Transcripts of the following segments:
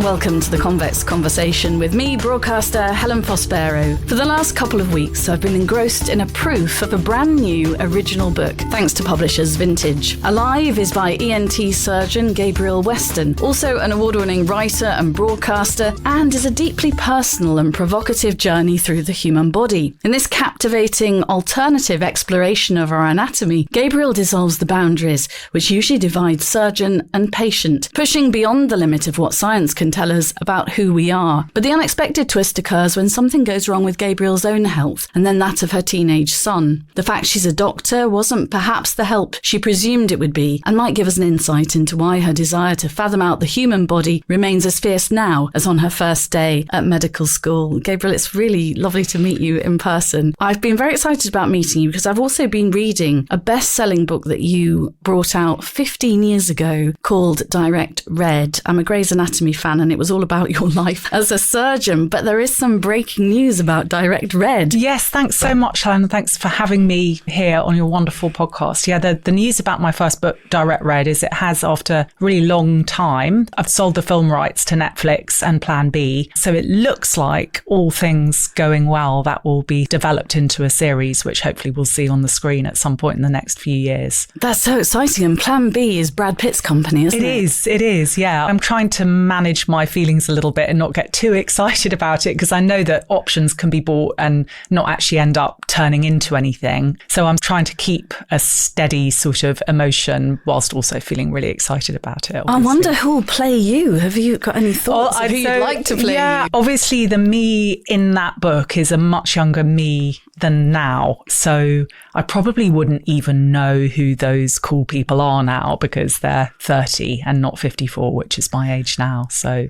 and welcome to the Convex Conversation with me, broadcaster Helen Fospero. For the last couple of weeks, I've been engrossed in a proof of a brand new original book, thanks to publishers Vintage. Alive is by ENT surgeon Gabriel Weston, also an award-winning writer and broadcaster, and is a deeply personal and provocative journey through the human body. In this captivating alternative exploration of our anatomy, Gabriel dissolves the boundaries, which usually divide surgeon and patient, pushing beyond the limit of what science can tell us about who we are. But the unexpected twist occurs when something goes wrong with Gabriel's own health and then that of her teenage son. The fact she's a doctor wasn't perhaps the help she presumed it would be, and might give us an insight into why her desire to fathom out the human body remains as fierce now as on her first day at medical school. Gabriel, it's really lovely to meet you in person. I've been very excited about meeting you because I've also been reading a best-selling book that you brought out 15 years ago called Direct Red. I'm a Grey's Anatomy fan, and it was all about your life as a surgeon, but there is some breaking news about Direct Red. Yes, thanks so much, Helen. Thanks for having me here on your wonderful podcast. Yeah, the news about my first book, Direct Red, is it has, after a really long time, I've sold the film rights to Netflix and Plan B. So it looks like, all things going well, that will be developed into a series, which hopefully we'll see on the screen at some point in the next few years. That's so exciting. And Plan B is Brad Pitt's company, isn't it? It is, yeah. I'm trying to manage my feelings a little bit and not get too excited about it, because I know that options can be bought and not actually end up turning into anything. So I'm trying to keep a steady sort of emotion whilst also feeling really excited about it. Obviously. I wonder who will play you. Have you got any thoughts of who you'd like to play you? Obviously the me in that book is a much younger me than now. So I probably wouldn't even know who those cool people are now, because they're 30 and not 54, which is my age now. So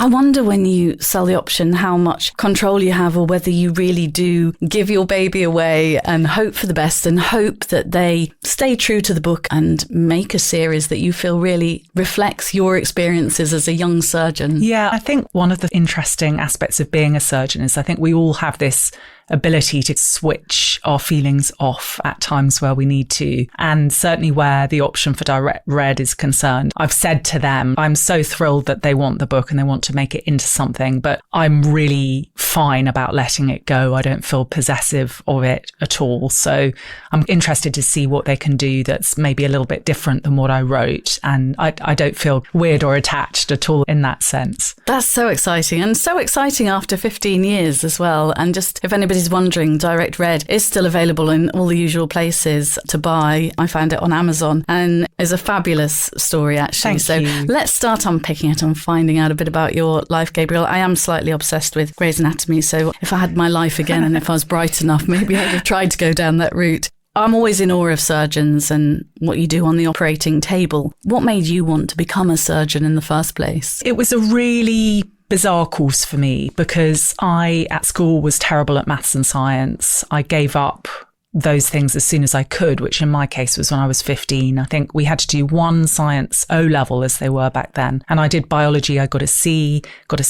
I wonder, when you sell the option, how much control you have, or whether you really do give your baby away and hope for the best and hope that they stay true to the book and make a series that you feel really reflects your experiences as a young surgeon. Yeah, I think one of the interesting aspects of being a surgeon is I think we all have this ability to switch our feelings off at times where we need to. And certainly where the option for Direct Red is concerned, I've said to them, I'm so thrilled that they want the book and they want to make it into something, but I'm really fine about letting it go. I don't feel possessive of it at all. So I'm interested to see what they can do that's maybe a little bit different than what I wrote. And I don't feel weird or attached at all in that sense. That's so exciting, and so exciting after 15 years as well. And just if anybody's wondering, Direct Red is still available in all the usual places to buy. I found it on Amazon and is a fabulous story, actually. Thank you. Let's start unpicking it and finding out a bit about your life, Gabriel. I am slightly obsessed with Grey's Anatomy, so if I had my life again and if I was bright enough, maybe I'd have tried to go down that route. I'm always in awe of surgeons and what you do on the operating table. What made you want to become a surgeon in the first place? It was a really bizarre course for me, because I, at school, was terrible at maths and science. I gave up those things as soon as I could, which in my case was when I was 15. I think we had to do one science O-level, as they were back then. And I did biology. I got a C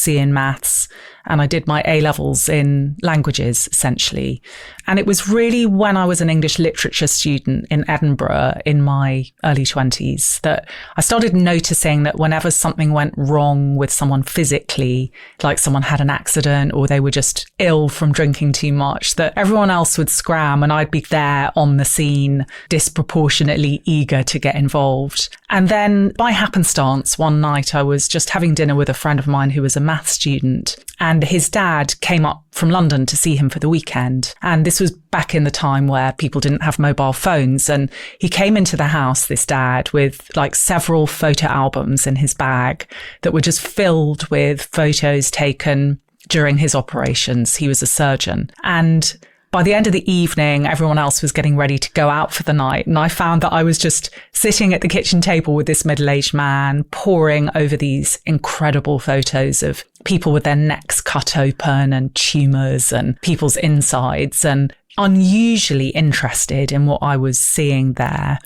in maths. And I did my A-levels in languages, essentially. And it was really when I was an English literature student in Edinburgh in my early 20s that I started noticing that whenever something went wrong with someone physically, like someone had an accident or they were just ill from drinking too much, that everyone else would scram and I'd be there on the scene, disproportionately eager to get involved. And then by happenstance, one night I was just having dinner with a friend of mine who was a maths student, and his dad came up from London to see him for the weekend. And this was back in the time where people didn't have mobile phones. And he came into the house, this dad, with like several photo albums in his bag that were just filled with photos taken during his operations. He was a surgeon. And by the end of the evening, everyone else was getting ready to go out for the night. And I found that I was just sitting at the kitchen table with this middle-aged man, poring over these incredible photos of people with their necks cut open and tumours and people's insides, and unusually interested in what I was seeing there.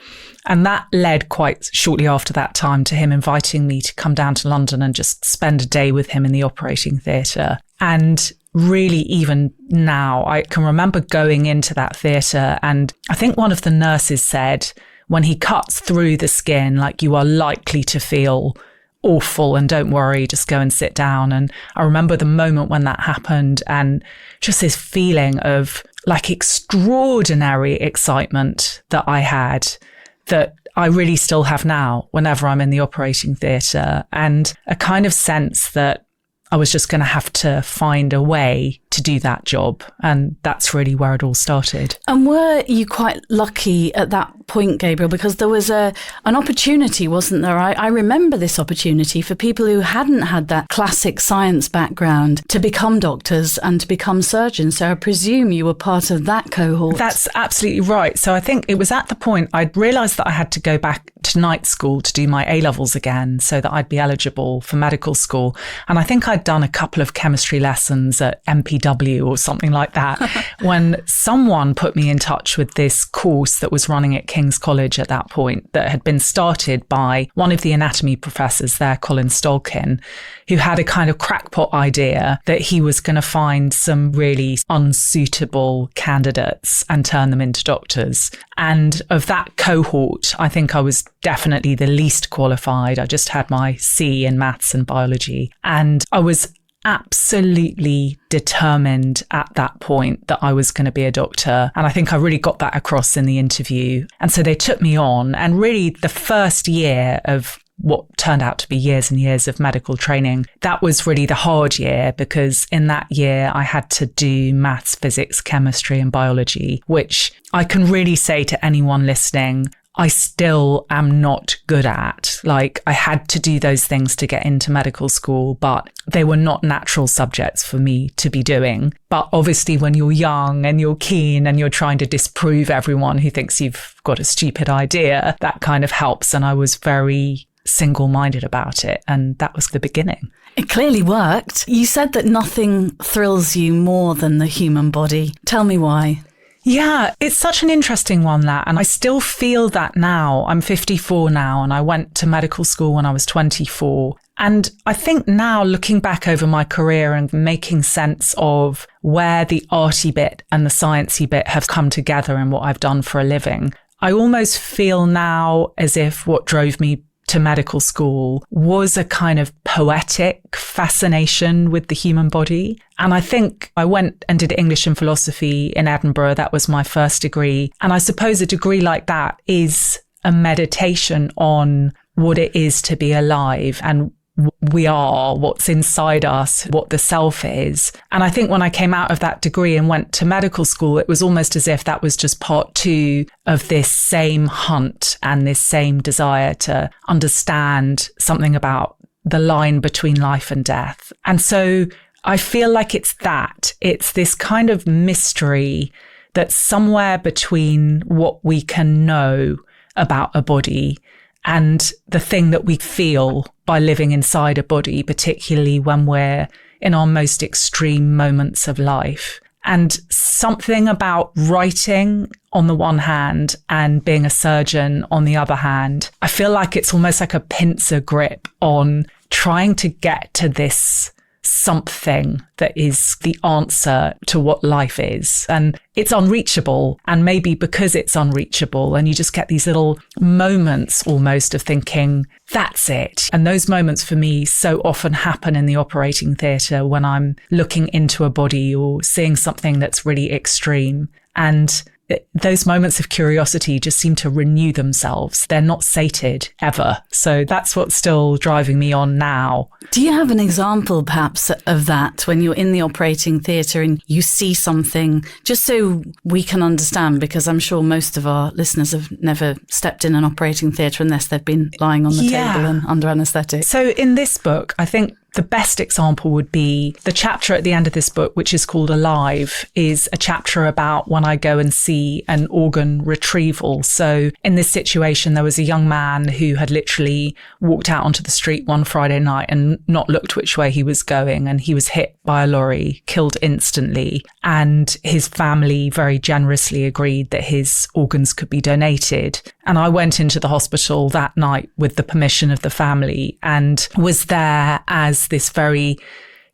And that led quite shortly after that time to him inviting me to come down to London and just spend a day with him in the operating theatre. And really, even now, I can remember going into that theatre, and I think one of the nurses said, when he cuts through the skin, like, you are likely to feel awful and don't worry, just go and sit down. And I remember the moment when that happened and just this feeling of like extraordinary excitement that I had that I really still have now whenever I'm in the operating theatre, and a kind of sense that I was just going to have to find a way to do that job. And that's really where it all started. And were you quite lucky at that point, Gabriel? Because there was an opportunity, wasn't there? I remember this opportunity for people who hadn't had that classic science background to become doctors and to become surgeons. So I presume you were part of that cohort. That's absolutely right. So I think it was at the point I'd realised that I had to go back to night school to do my A-levels again so that I'd be eligible for medical school. And I think I'd done a couple of chemistry lessons at MPW or something like that when someone put me in touch with this course that was running at King's College at that point that had been started by one of the anatomy professors there, Colin Stolkin, who had a kind of crackpot idea that he was going to find some really unsuitable candidates and turn them into doctors. And of that cohort, I think I was definitely the least qualified. I just had my C in maths and biology. And I was absolutely determined at that point that I was going to be a doctor. And I think I really got that across in the interview. And so they took me on. And really the first year of what turned out to be years and years of medical training, that was really the hard year, because in that year I had to do maths, physics, chemistry and biology, which I can really say to anyone listening, I still am not good at. Like, I had to do those things to get into medical school, but they were not natural subjects for me to be doing. But obviously when you're young and you're keen and you're trying to disprove everyone who thinks you've got a stupid idea, that kind of helps. And I was very single-minded about it. And that was the beginning. It clearly worked. You said that nothing thrills you more than the human body. Tell me why. Yeah, it's such an interesting one, that. And I still feel that now. I'm 54 now, and I went to medical school when I was 24. And I think now, looking back over my career and making sense of where the arty bit and the sciencey bit have come together in what I've done for a living, I almost feel now as if what drove me to medical school was a kind of poetic fascination with the human body. And I think I went and did English and philosophy in Edinburgh. That was my first degree. And I suppose a degree like that is a meditation on what it is to be alive and we are, what's inside us, what the self is. And I think when I came out of that degree and went to medical school, it was almost as if that was just part two of this same hunt and this same desire to understand something about the line between life and death. And so I feel like it's this kind of mystery that's somewhere between what we can know about a body and the thing that we feel by living inside a body, particularly when we're in our most extreme moments of life. And something about writing on the one hand and being a surgeon on the other hand, I feel like it's almost like a pincer grip on trying to get to this something that is the answer to what life is. And it's unreachable. And maybe because it's unreachable and you just get these little moments almost of thinking, that's it. And those moments for me so often happen in the operating theatre when I'm looking into a body or seeing something that's really extreme. And those moments of curiosity just seem to renew themselves. They're not sated ever. So that's what's still driving me on now. Do you have an example perhaps of that when you're in the operating theatre and you see something, just so we can understand, because I'm sure most of our listeners have never stepped in an operating theatre unless they've been lying on the table and under anaesthetic. So in this book, I think the best example would be the chapter at the end of this book, which is called Alive, is a chapter about when I go and see an organ retrieval. So in this situation, there was a young man who had literally walked out onto the street one Friday night and not looked which way he was going. And he was hit by a lorry, killed instantly. And his family very generously agreed that his organs could be donated. And I went into the hospital that night with the permission of the family and was there as this very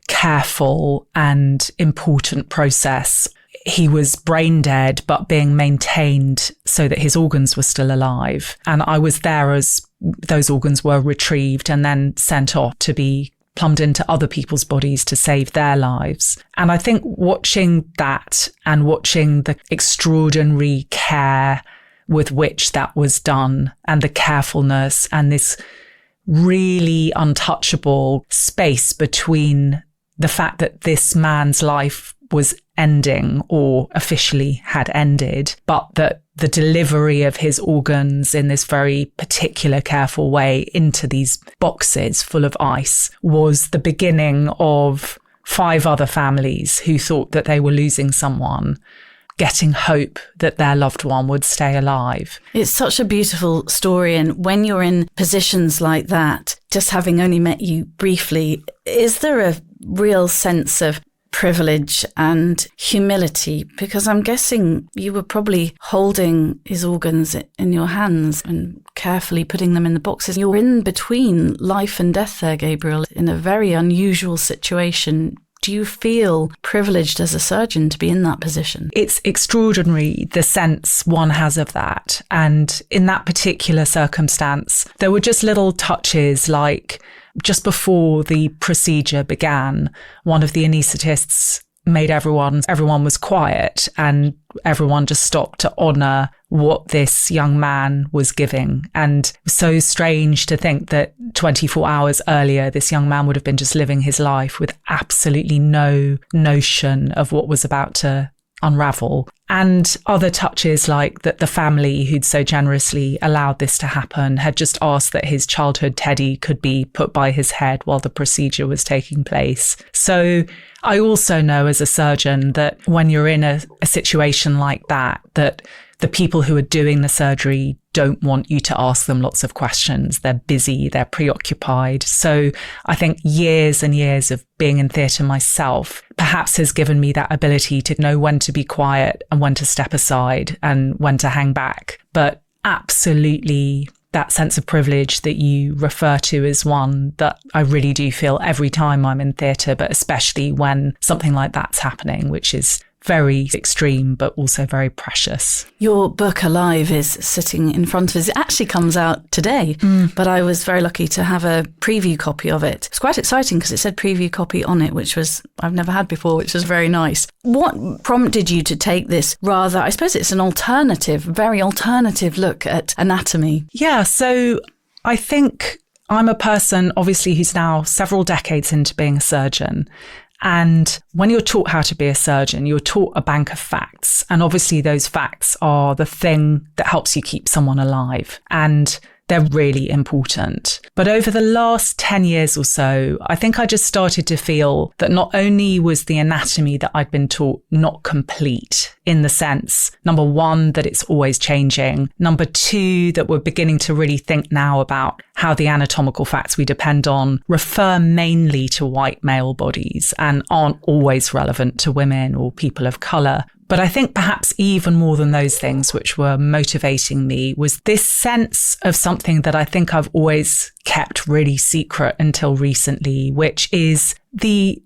careful and important process. he was brain dead, but being maintained so that his organs were still alive. And I was there as those organs were retrieved and then sent off to be plumbed into other people's bodies to save their lives. And I think watching that and watching the extraordinary care with which that was done and the carefulness and this really untouchable space between the fact that this man's life was ending or officially had ended, but that the delivery of his organs in this very particular careful way into these boxes full of ice was the beginning of 5 other families who thought that they were losing someone, getting hope that their loved one would stay alive. It's such a beautiful story. And when you're in positions like that, just having only met you briefly, is there a real sense of privilege and humility? Because I'm guessing you were probably holding his organs in your hands and carefully putting them in the boxes. You're in between life and death there, Gabriel, in a very unusual situation. Do you feel privileged as a surgeon to be in that position? It's extraordinary, the sense one has of that. And in that particular circumstance, there were just little touches like just before the procedure began, one of the anaesthetists made everyone was quiet and everyone just stopped to honour what this young man was giving. And so strange to think that 24 hours earlier, this young man would have been just living his life with absolutely no notion of what was about to unravel. And other touches like that the family who'd so generously allowed this to happen had just asked that his childhood teddy could be put by his head while the procedure was taking place. So I also know as a surgeon that when you're in a situation like that, that the people who are doing the surgery don't want you to ask them lots of questions. They're busy, they're preoccupied. So I think years and years of being in theatre myself perhaps has given me that ability to know when to be quiet and when to step aside and when to hang back. But absolutely, that sense of privilege that you refer to is one that I really do feel every time I'm in theatre, but especially when something like that's happening, which is very extreme, but also very precious. Your book, Alive, is sitting in front of us. It actually comes out today, but I was very lucky to have a preview copy of it. It's quite exciting because it said preview copy on it, which was I've never had before, which was very nice. What prompted you to take this rather, I suppose it's an alternative, very alternative look at anatomy? Yeah, so I think I'm a person, obviously, who's now several decades into being a surgeon. And when you're taught how to be a surgeon, you're taught a bank of facts. And obviously those facts are the thing that helps you keep someone alive. And they're really important. But over the last 10 years or so, I think I just started to feel that not only was the anatomy that I'd been taught not complete in the sense, number one, that it's always changing. Number two, that we're beginning to really think now about how the anatomical facts we depend on refer mainly to white male bodies and aren't always relevant to women or people of colour. But I think perhaps even more than those things which were motivating me was this sense of something that I think I've always kept really secret until recently, which is the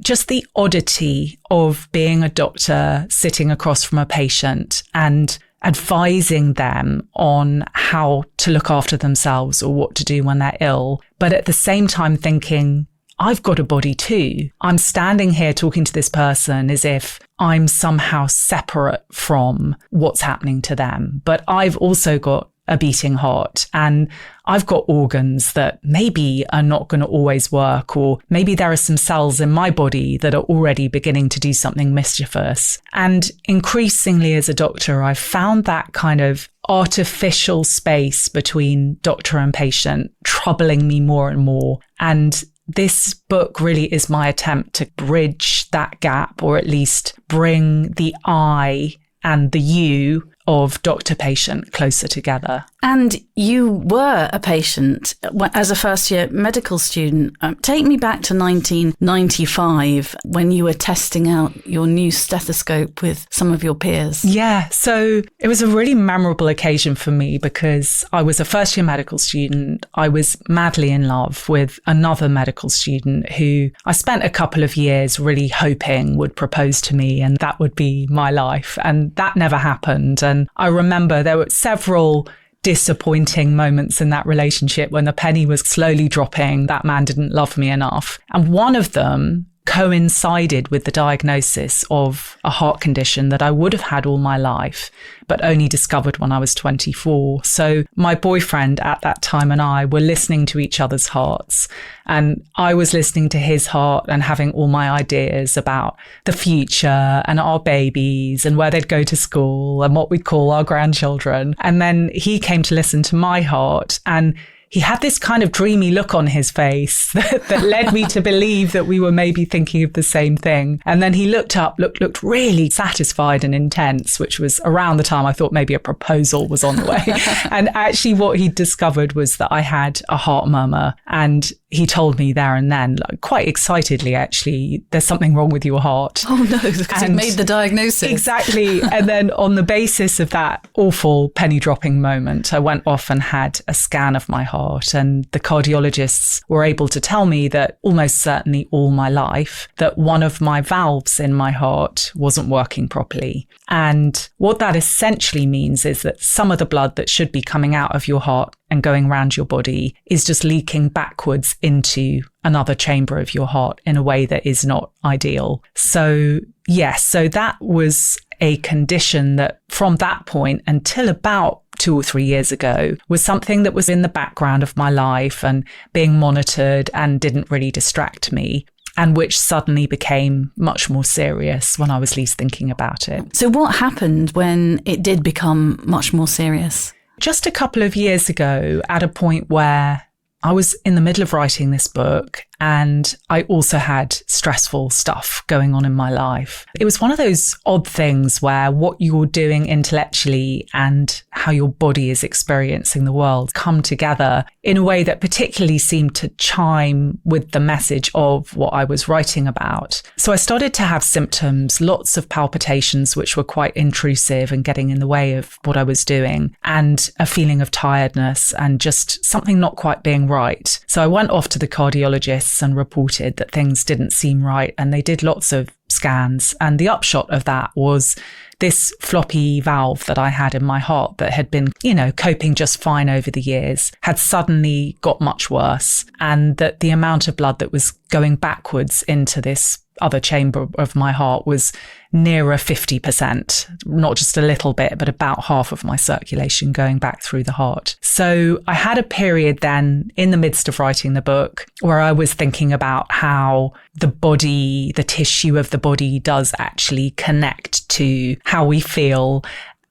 oddity of being a doctor sitting across from a patient and advising them on how to look after themselves or what to do when they're ill, but at the same time thinking, I've got a body too. I'm standing here talking to this person as if I'm somehow separate from what's happening to them. But I've also got a beating heart and I've got organs that maybe are not going to always work, or maybe there are some cells in my body that are already beginning to do something mischievous. And increasingly as a doctor, I've found that kind of artificial space between doctor and patient troubling me more and more. And this book really is my attempt to bridge that gap, or at least bring the I and the you of doctor-patient closer together. And you were a patient as a first-year medical student. Take me back to 1995 when you were testing out your new stethoscope with some of your peers. Yeah, so it was a really memorable occasion for me because I was a first-year medical student. I was madly in love with another medical student who I spent a couple of years really hoping would propose to me and that would be my life. And that never happened. And I remember there were several disappointing moments in that relationship when the penny was slowly dropping. That man didn't love me enough. And one of them coincided with the diagnosis of a heart condition that I would have had all my life, but only discovered when I was 24. So my boyfriend at that time and I were listening to each other's hearts, and I was listening to his heart and having all my ideas about the future and our babies and where they'd go to school and what we'd call our grandchildren. And then he came to listen to my heart, and he had this kind of dreamy look on his face that led me to believe that we were maybe thinking of the same thing. And then he looked up, looked really satisfied and intense, which was around the time I thought maybe a proposal was on the way. And actually what he discovered was that I had a heart murmur. And he told me there and then, like, quite excitedly, actually, there's something wrong with your heart. Oh no, because he made the diagnosis. Exactly. And then on the basis of that awful penny dropping moment, I went off and had a scan of my heart, and the cardiologists were able to tell me that almost certainly all my life that one of my valves in my heart wasn't working properly. And what that essentially means is that some of the blood that should be coming out of your heart and going around your body is just leaking backwards into another chamber of your heart in a way that is not ideal. So yes, so that was a condition that from that point until about 2 or 3 years ago was something that was in the background of my life and being monitored and didn't really distract me, and which suddenly became much more serious when I was least thinking about it. So what happened when it did become much more serious? Just a couple of years ago, at a point where I was in the middle of writing this book and I also had stressful stuff going on in my life. It was one of those odd things where what you're doing intellectually and how your body is experiencing the world come together in a way that particularly seemed to chime with the message of what I was writing about. So I started to have symptoms, lots of palpitations, which were quite intrusive and getting in the way of what I was doing, and a feeling of tiredness and just something not quite being right. So I went off to the cardiologist and reported that things didn't seem right, and they did lots of scans, and the upshot of that was this floppy valve that I had in my heart that had been, coping just fine over the years had suddenly got much worse, and that the amount of blood that was going backwards into this other chamber of my heart was nearer 50%, not just a little bit, but about half of my circulation going back through the heart. So I had a period then in the midst of writing the book where I was thinking about how the body, the tissue of the body does actually connect to how we feel.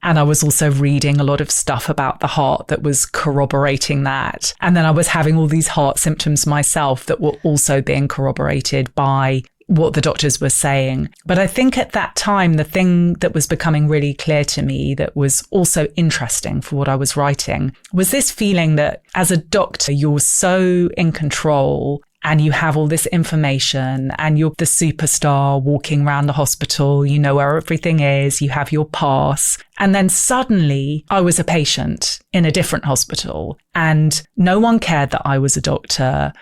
And I was also reading a lot of stuff about the heart that was corroborating that. And then I was having all these heart symptoms myself that were also being corroborated by what the doctors were saying. But I think at that time, the thing that was becoming really clear to me that was also interesting for what I was writing was this feeling that as a doctor, you're so in control and you have all this information and you're the superstar walking around the hospital, you know where everything is, you have your pass. And then suddenly I was a patient in a different hospital and no one cared that I was a doctor.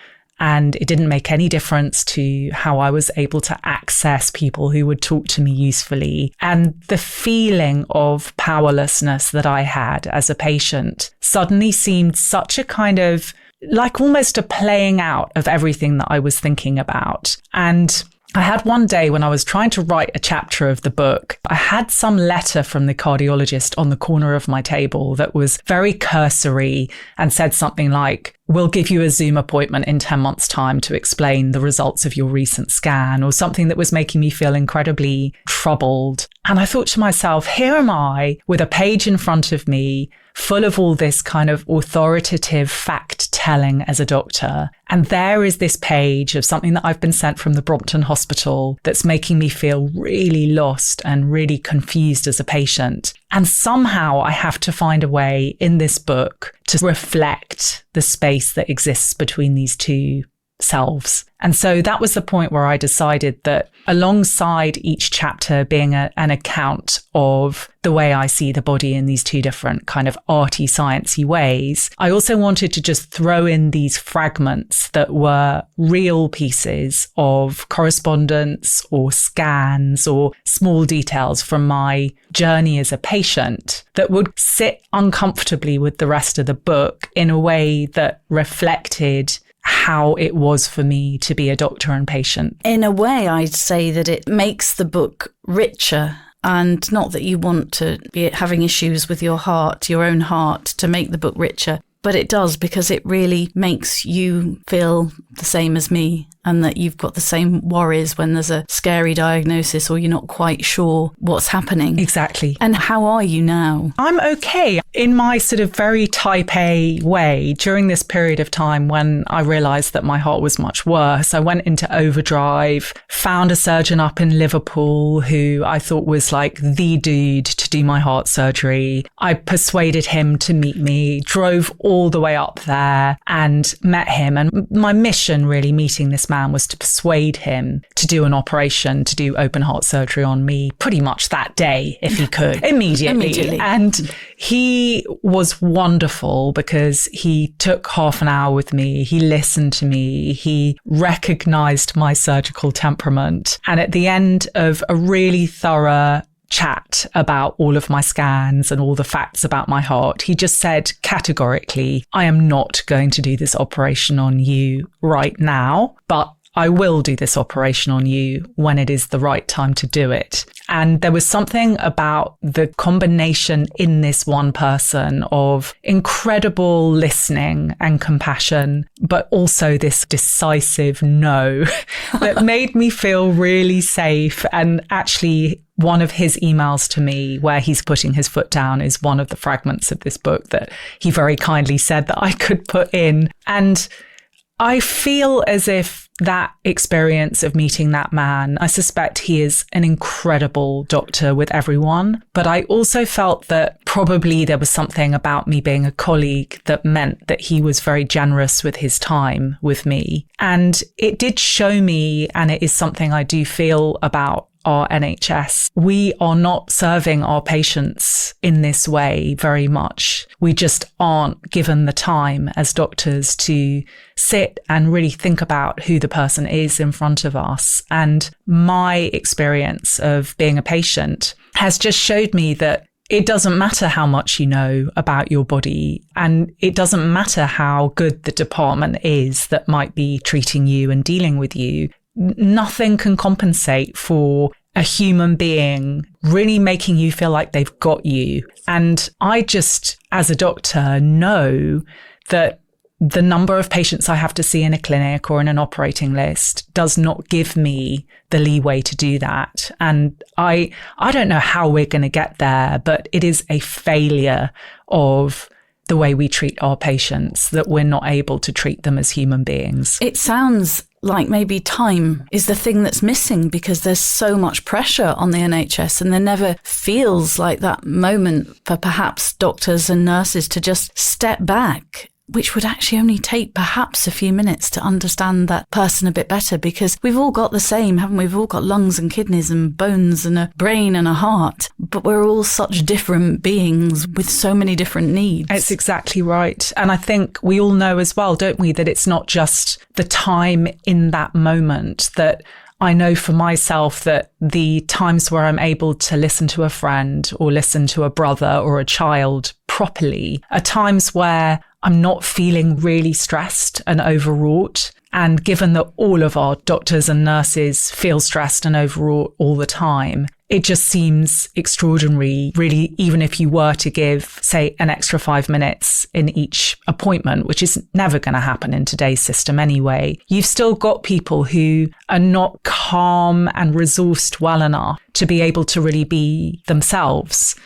And it didn't make any difference to how I was able to access people who would talk to me usefully. And the feeling of powerlessness that I had as a patient suddenly seemed such a kind of like almost a playing out of everything that I was thinking about. And I had one day when I was trying to write a chapter of the book, I had some letter from the cardiologist on the corner of my table that was very cursory and said something like, "We'll give you a Zoom appointment in 10 months' time to explain the results of your recent scan," or something that was making me feel incredibly troubled. And I thought to myself, here am I with a page in front of me full of all this kind of authoritative fact telling as a doctor. And there is this page of something that I've been sent from the Brompton Hospital that's making me feel really lost and really confused as a patient. And somehow I have to find a way in this book to reflect the space that exists between these two selves. And so that was the point where I decided that alongside each chapter being an account of the way I see the body in these two different kind of arty, sciencey ways, I also wanted to just throw in these fragments that were real pieces of correspondence or scans or small details from my journey as a patient that would sit uncomfortably with the rest of the book in a way that reflected how it was for me to be a doctor and patient. In a way, I'd say that it makes the book richer. And not that you want to be having issues with your heart, your own heart, to make the book richer. But it does, because it really makes you feel the same as me, and that you've got the same worries when there's a scary diagnosis or you're not quite sure what's happening. Exactly. And how are you now? I'm okay. In my sort of very type A way, during this period of time when I realised that my heart was much worse, I went into overdrive, found a surgeon up in Liverpool who I thought was like the dude to do my heart surgery. I persuaded him to meet me, drove all the way up there and met him. And my mission really meeting this man was to persuade him to do an operation, to do open heart surgery on me pretty much that day, if he could, immediately. And he was wonderful because he took half an hour with me. He listened to me. He recognized my surgical temperament. And at the end of a really thorough chat about all of my scans and all the facts about my heart, he just said categorically, I am not going to do this operation on you right now, but I will do this operation on you when it is the right time to do it. And there was something about the combination in this one person of incredible listening and compassion, but also this decisive no that made me feel really safe. And actually, one of his emails to me where he's putting his foot down is one of the fragments of this book that he very kindly said that I could put in. And I feel as if that experience of meeting that man, I suspect he is an incredible doctor with everyone. But I also felt that probably there was something about me being a colleague that meant that he was very generous with his time with me. And it did show me, and it is something I do feel about our NHS, we are not serving our patients in this way very much. We just aren't given the time as doctors to sit and really think about who the person is in front of us. And my experience of being a patient has just showed me that it doesn't matter how much you know about your body, and it doesn't matter how good the department is that might be treating you and dealing with you. Nothing can compensate for a human being really making you feel like they've got you. And I just, as a doctor, know that the number of patients I have to see in a clinic or in an operating list does not give me the leeway to do that. And I don't know how we're going to get there, but it is a failure of the way we treat our patients that we're not able to treat them as human beings. It sounds like maybe time is the thing that's missing, because there's so much pressure on the NHS, and there never feels like that moment for perhaps doctors and nurses to just step back, which would actually only take perhaps a few minutes to understand that person a bit better, because we've all got the same, haven't we? We've all got lungs and kidneys and bones and a brain and a heart, but we're all such different beings with so many different needs. It's exactly right. And I think we all know as well, don't we, that it's not just the time in that moment. That I know for myself that the times where I'm able to listen to a friend or listen to a brother or a child properly are times where I'm not feeling really stressed and overwrought. And given that all of our doctors and nurses feel stressed and overwrought all the time, it just seems extraordinary, really, even if you were to give, say, an extra 5 minutes in each appointment, which is never going to happen in today's system anyway. You've still got people who are not calm and resourced well enough to be able to really be themselves.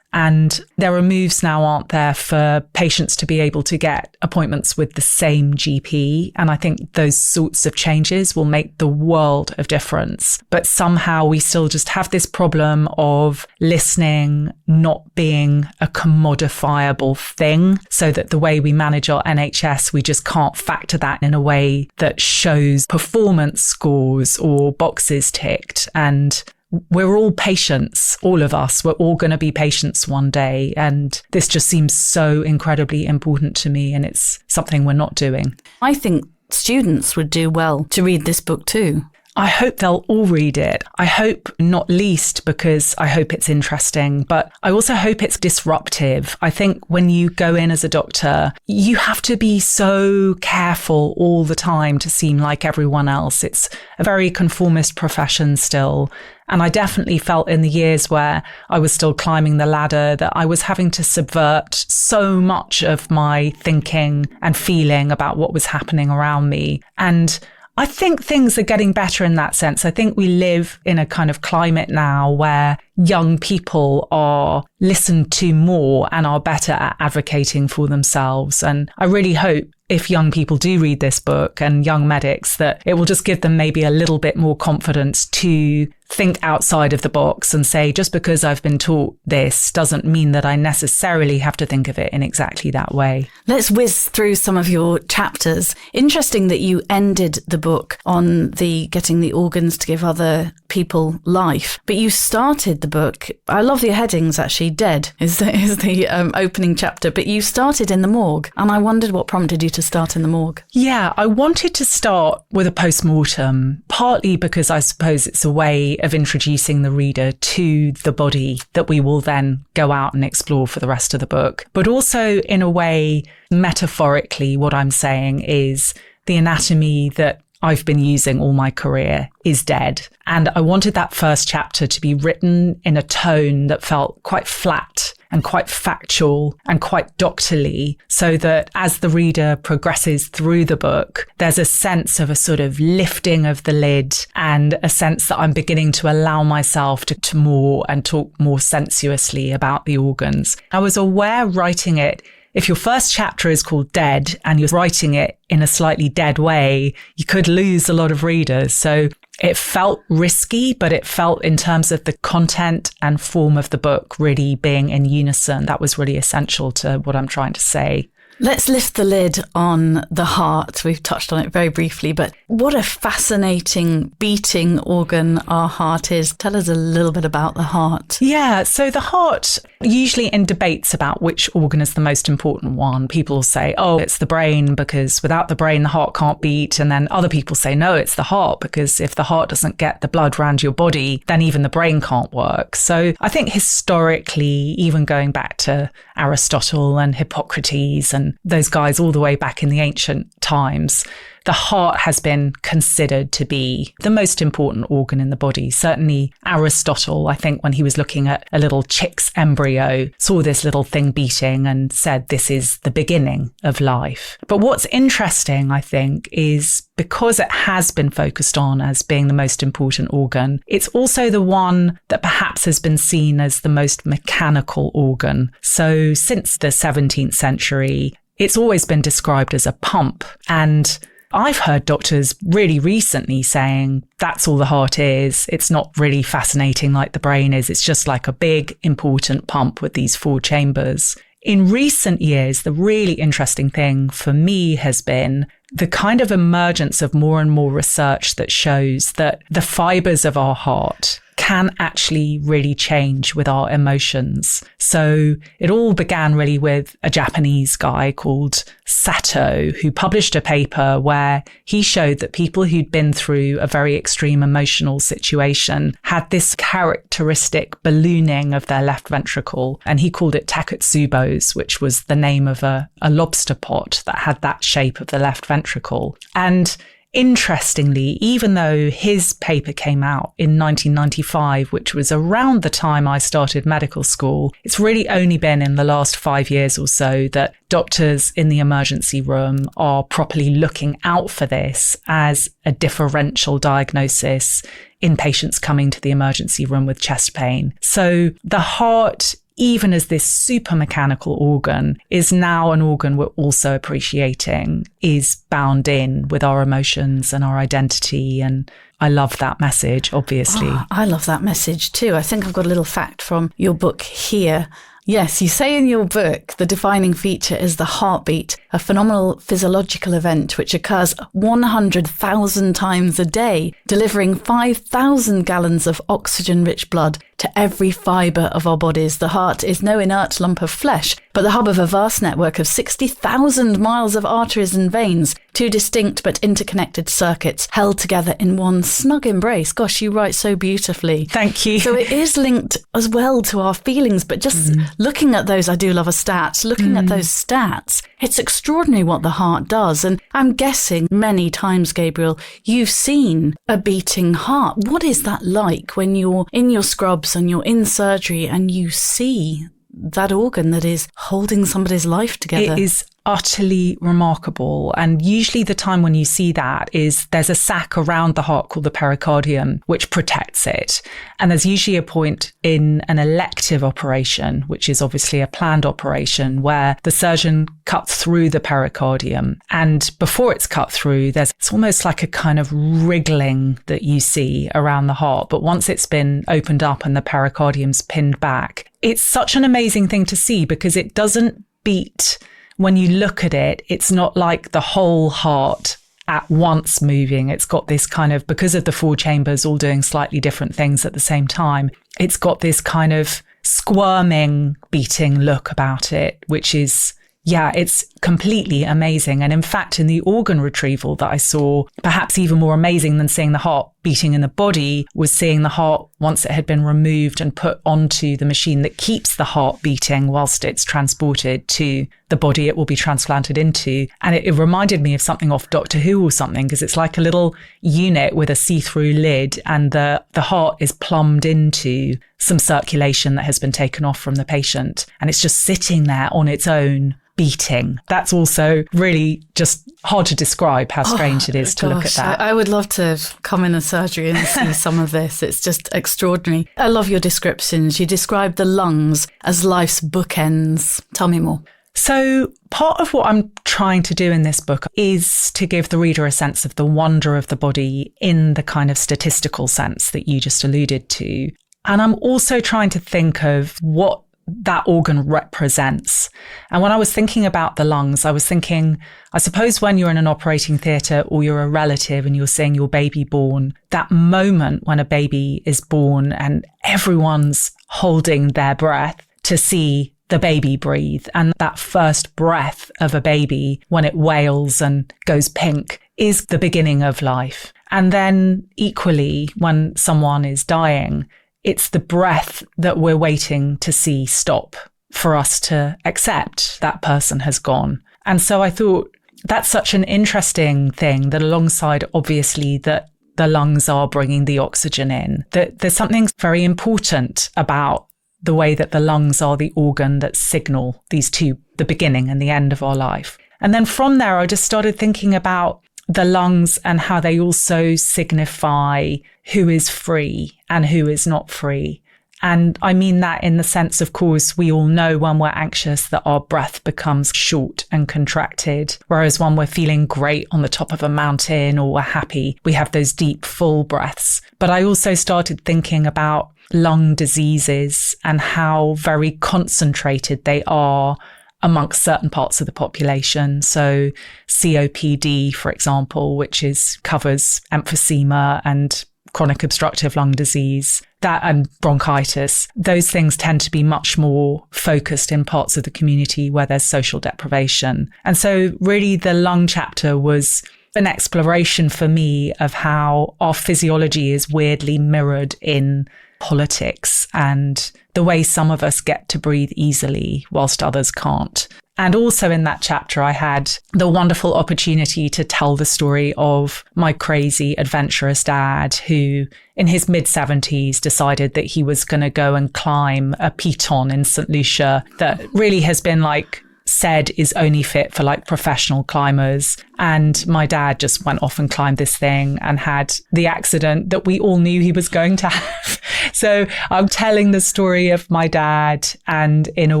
And there are moves now, aren't there, for patients to be able to get appointments with the same GP. And I think those sorts of changes will make the world of difference. But somehow we still just have this problem of listening not being a commodifiable thing, so that the way we manage our NHS, we just can't factor that in a way that shows performance scores or boxes ticked. And we're all patients, all of us. We're all going to be patients one day. And this just seems so incredibly important to me. And it's something we're not doing. I think students would do well to read this book too. I hope they'll all read it. I hope not least because I hope it's interesting, but I also hope it's disruptive. I think when you go in as a doctor, you have to be so careful all the time to seem like everyone else. It's a very conformist profession still. And I definitely felt in the years where I was still climbing the ladder that I was having to subvert so much of my thinking and feeling about what was happening around me. And I think things are getting better in that sense. I think we live in a kind of climate now where young people are listened to more and are better at advocating for themselves. And I really hope if young people do read this book and young medics, that it will just give them maybe a little bit more confidence to think outside of the box and say, just because I've been taught this doesn't mean that I necessarily have to think of it in exactly that way. Let's whiz through some of your chapters. Interesting that you ended the book on the getting the organs to give other people life, but you started the book, I love your headings actually, Dead is the opening chapter, but you started in the morgue, and I wondered what prompted you to start in the morgue. Yeah, I wanted to start with a post-mortem, partly because I suppose it's a way of introducing the reader to the body that we will then go out and explore for the rest of the book. But also in a way, metaphorically, what I'm saying is the anatomy that I've been using all my career is dead. And I wanted that first chapter to be written in a tone that felt quite flat and quite factual and quite doctorly, so that as the reader progresses through the book, there's a sense of a sort of lifting of the lid and a sense that I'm beginning to allow myself to more and talk more sensuously about the organs. I was aware writing it, if your first chapter is called Dead and you're writing it in a slightly dead way, you could lose a lot of readers. So it felt risky, but it felt in terms of the content and form of the book really being in unison. That was really essential to what I'm trying to say. Let's lift the lid on the heart. We've touched on it very briefly, but what a fascinating beating organ our heart is. Tell us a little bit about the heart. Yeah, so the heart, usually in debates about which organ is the most important one, people say, oh, it's the brain because without the brain, the heart can't beat. And then other people say, no, it's the heart because if the heart doesn't get the blood around your body, then even the brain can't work. So I think historically, even going back to Aristotle and Hippocrates and those guys all the way back in the ancient times, the heart has been considered to be the most important organ in the body. Certainly Aristotle, I think when he was looking at a little chick's embryo, saw this little thing beating and said this is the beginning of life. But what's interesting, I think, is because it has been focused on as being the most important organ, it's also the one that perhaps has been seen as the most mechanical organ. So since the 17th century, it's always been described as a pump. And I've heard doctors really recently saying that's all the heart is. It's not really fascinating like the brain is. It's just like a big, important pump with these 4 chambers. In recent years, the really interesting thing for me has been the kind of emergence of more and more research that shows that the fibers of our heart can actually really change with our emotions. So it all began really with a Japanese guy called Sato, who published a paper where he showed that people who'd been through a very extreme emotional situation had this characteristic ballooning of their left ventricle. And he called it takotsubos, which was the name of a lobster pot that had that shape of the left ventricle. And interestingly, even though his paper came out in 1995, which was around the time I started medical school, it's really only been in the last 5 years or so that doctors in the emergency room are properly looking out for this as a differential diagnosis in patients coming to the emergency room with chest pain. So the heart even as this super mechanical organ, is now an organ we're also appreciating, is bound in with our emotions and our identity. And I love that message, obviously. Oh, I love that message too. I think I've got a little fact from your book here. Yes, you say in your book, the defining feature is the heartbeat, a phenomenal physiological event which occurs 100,000 times a day, delivering 5,000 gallons of oxygen-rich blood to every fibre of our bodies. The heart is no inert lump of flesh, but the hub of a vast network of 60,000 miles of arteries and veins, two distinct but interconnected circuits held together in one snug embrace. Gosh, you write so beautifully. Thank you. So it is linked as well to our feelings, but just looking at those, I do love a stat, looking at those stats, it's extraordinary what the heart does. And I'm guessing many times, Gabriel, you've seen a beating heart. What is that like when you're in your scrubs and you're in surgery and you see that organ that is holding somebody's life together? It is utterly remarkable. And usually the time when you see that is there's a sac around the heart called the pericardium, which protects it. And there's usually a point in an elective operation, which is obviously a planned operation, where the surgeon cuts through the pericardium. And before it's cut through, it's almost like a kind of wriggling that you see around the heart. But once it's been opened up and the pericardium's pinned back, it's such an amazing thing to see because it doesn't beat. When you look at it, it's not like the whole heart at once moving. It's got this kind of, because of the four chambers all doing slightly different things at the same time, it's got this kind of squirming, beating look about it, which is, yeah, it's completely amazing. And in fact, in the organ retrieval that I saw, perhaps even more amazing than seeing the heart beating in the body was seeing the heart once it had been removed and put onto the machine that keeps the heart beating whilst it's transported to the body it will be transplanted into. And it reminded me of something off Doctor Who or something, because it's like a little unit with a see-through lid and the heart is plumbed into some circulation that has been taken off from the patient. And it's just sitting there on its own, beating. That's also really just hard to describe how strange it is to look at that. I would love to come in a surgery and see some of this. It's just extraordinary. I love your descriptions. You describe the lungs as life's bookends. Tell me more. So part of what I'm trying to do in this book is to give the reader a sense of the wonder of the body in the kind of statistical sense that you just alluded to. And I'm also trying to think of what that organ represents. And when I was thinking about the lungs, I was thinking, I suppose when you're in an operating theatre or you're a relative and you're seeing your baby born, that moment when a baby is born and everyone's holding their breath to see the baby breathe, and that first breath of a baby when it wails and goes pink is the beginning of life. And then equally, when someone is dying, it's the breath that we're waiting to see stop for us to accept that person has gone. And so I thought that's such an interesting thing that alongside obviously that the lungs are bringing the oxygen in, that there's something very important about the way that the lungs are the organ that signal these two, the beginning and the end of our life. And then from there, I just started thinking about the lungs and how they also signify who is free and who is not free. And I mean that in the sense, of course, we all know when we're anxious that our breath becomes short and contracted, whereas when we're feeling great on the top of a mountain or we're happy, we have those deep, full breaths. But I also started thinking about lung diseases and how very concentrated they are amongst certain parts of the population. So COPD, for example, which covers emphysema and chronic obstructive lung disease, that and bronchitis, those things tend to be much more focused in parts of the community where there's social deprivation. And so really the lung chapter was an exploration for me of how our physiology is weirdly mirrored in politics and the way some of us get to breathe easily whilst others can't. And also in that chapter, I had the wonderful opportunity to tell the story of my crazy adventurous dad who in his mid-70s decided that he was going to go and climb a piton in St. Lucia that really has been like said is only fit for like professional climbers. And my dad just went off and climbed this thing and had the accident that we all knew he was going to have. So I'm telling the story of my dad and, in a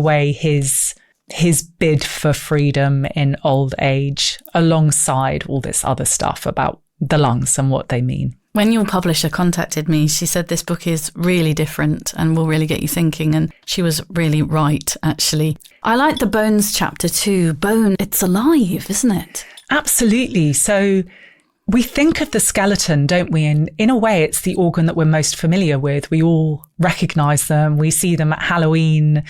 way, his bid for freedom in old age, alongside all this other stuff about the lungs and what they mean. When your publisher contacted me, she said this book is really different and will really get you thinking. And she was really right, actually. I like the bones chapter too. Bone, it's alive, isn't it? Absolutely. So we think of the skeleton, don't we? And in a way, it's the organ that we're most familiar with. We all recognise them. We see them at Halloween.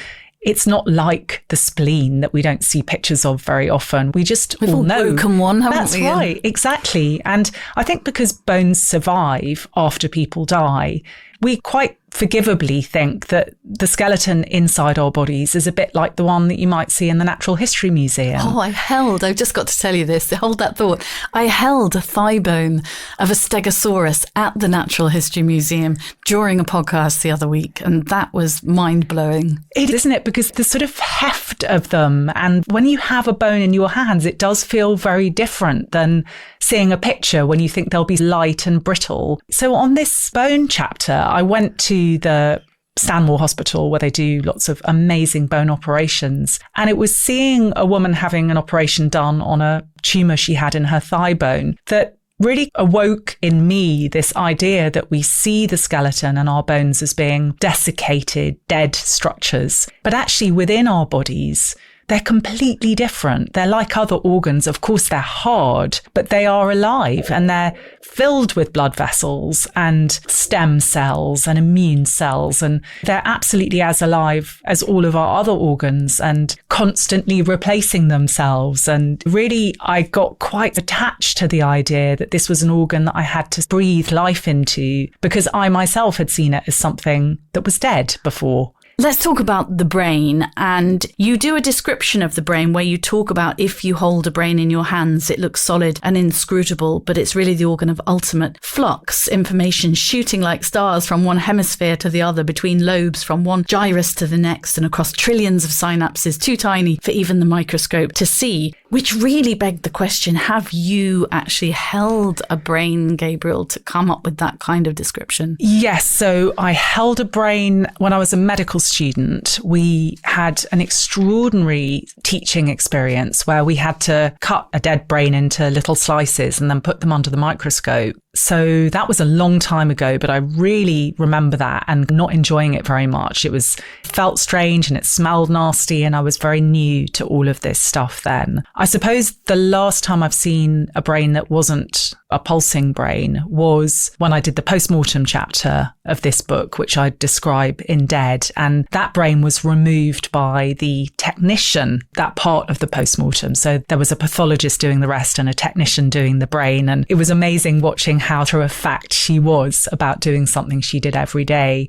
It's not like the spleen that we don't see pictures of very often. We just We've all know. broken one, haven't That's we? That's right, exactly. And I think because bones survive after people die, we quite forgivably think that the skeleton inside our bodies is a bit like the one that you might see in the Natural History Museum. Oh, I've just got to tell you this, hold that thought. I held a thigh bone of a stegosaurus at the Natural History Museum during a podcast the other week, and that was mind-blowing. It is, isn't it? Because the sort of heft of them, and when you have a bone in your hands, it does feel very different than seeing a picture when you think they'll be light and brittle. So on this bone chapter, I went to the Stanmore Hospital where they do lots of amazing bone operations. And it was seeing a woman having an operation done on a tumour she had in her thigh bone that really awoke in me this idea that we see the skeleton and our bones as being desiccated, dead structures. But actually within our bodies, they're completely different. They're like other organs. Of course, they're hard, but they are alive and they're filled with blood vessels and stem cells and immune cells. And they're absolutely as alive as all of our other organs and constantly replacing themselves. And really, I got quite attached to the idea that this was an organ that I had to breathe life into because I myself had seen it as something that was dead before. Let's talk about the brain. And you do a description of the brain where you talk about if you hold a brain in your hands, it looks solid and inscrutable, but it's really the organ of ultimate flux, information shooting like stars from one hemisphere to the other, between lobes, from one gyrus to the next, and across trillions of synapses, too tiny for even the microscope to see, which really begged the question, have you actually held a brain, Gabriel, to come up with that kind of description? Yes. So I held a brain when I was a medical student. We had an extraordinary teaching experience where we had to cut a dead brain into little slices and then put them under the microscope. So that was a long time ago, but I really remember that and not enjoying it very much. It felt strange and it smelled nasty, and I was very new to all of this stuff then. I suppose the last time I've seen a brain that wasn't a pulsing brain was when I did the postmortem chapter of this book, which I describe in Dead. And that brain was removed by the technician, that part of the postmortem. So there was a pathologist doing the rest and a technician doing the brain. And it was amazing watching how true of fact she was about doing something she did every day.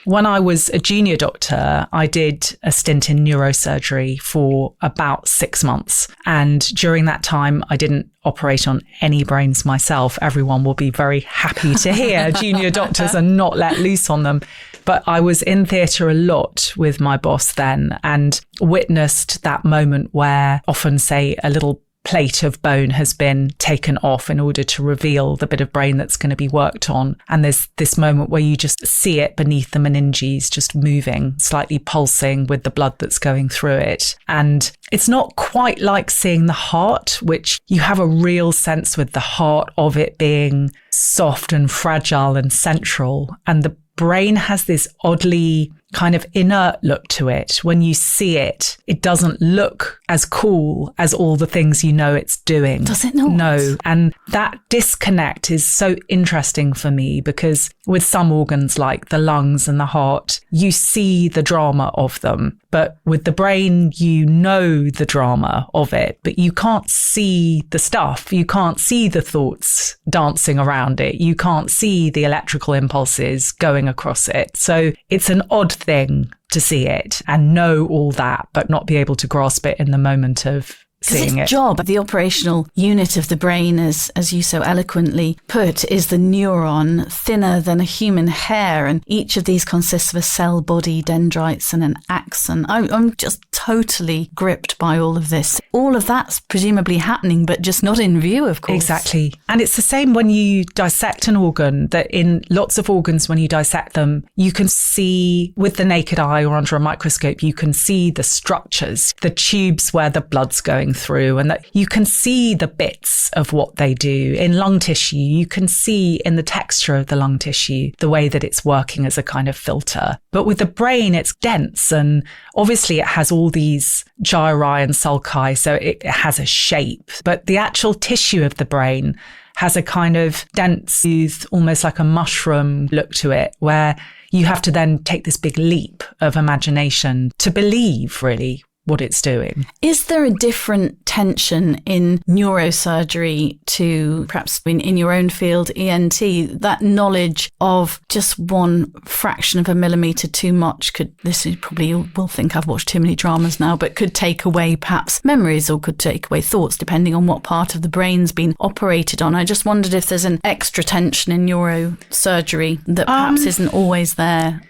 When I was a junior doctor, I did a stint in neurosurgery for about 6 months. And during that time, I didn't operate on any brains myself. Everyone will be very happy to hear junior doctors are not let loose on them. But I was in theatre a lot with my boss then and witnessed that moment where often, say, a little plate of bone has been taken off in order to reveal the bit of brain that's going to be worked on. And there's this moment where you just see it beneath the meninges, just moving, slightly pulsing with the blood that's going through it. And it's not quite like seeing the heart, which you have a real sense with the heart of it being soft and fragile and central. And the brain has this oddly kind of inert look to it. When you see it, it doesn't look as cool as all the things you know it's doing. Does it not? No. And that disconnect is so interesting for me because with some organs like the lungs and the heart, you see the drama of them. But with the brain, you know the drama of it, but you can't see the stuff. You can't see the thoughts dancing around it. You can't see the electrical impulses going across it. So it's an odd thing to see it and know all that, but not be able to grasp it in the moment of seeing it. Job, the operational unit of the brain, as you so eloquently put, is the neuron, thinner than a human hair, and each of these consists of a cell body, dendrites, and an axon. I'm just totally gripped by all of this. All of that's presumably happening, but just not in view, of course. Exactly. And it's the same when you dissect an organ, that in lots of organs, when you dissect them, you can see with the naked eye or under a microscope, you can see the structures, the tubes where the blood's going through, and that you can see the bits of what they do. In lung tissue, you can see in the texture of the lung tissue, the way that it's working as a kind of filter. But with the brain, it's dense, and obviously it has all these gyri and sulci, so it has a shape. But the actual tissue of the brain has a kind of dense, smooth, almost like a mushroom look to it, where you have to then take this big leap of imagination to believe, really, what it's doing. Is there a different tension in neurosurgery to perhaps in your own field, ENT, that knowledge of just one fraction of a millimetre too much this is probably, you will think I've watched too many dramas now, but could take away perhaps memories or could take away thoughts depending on what part of the brain's been operated on. I just wondered if there's an extra tension in neurosurgery that perhaps isn't always there.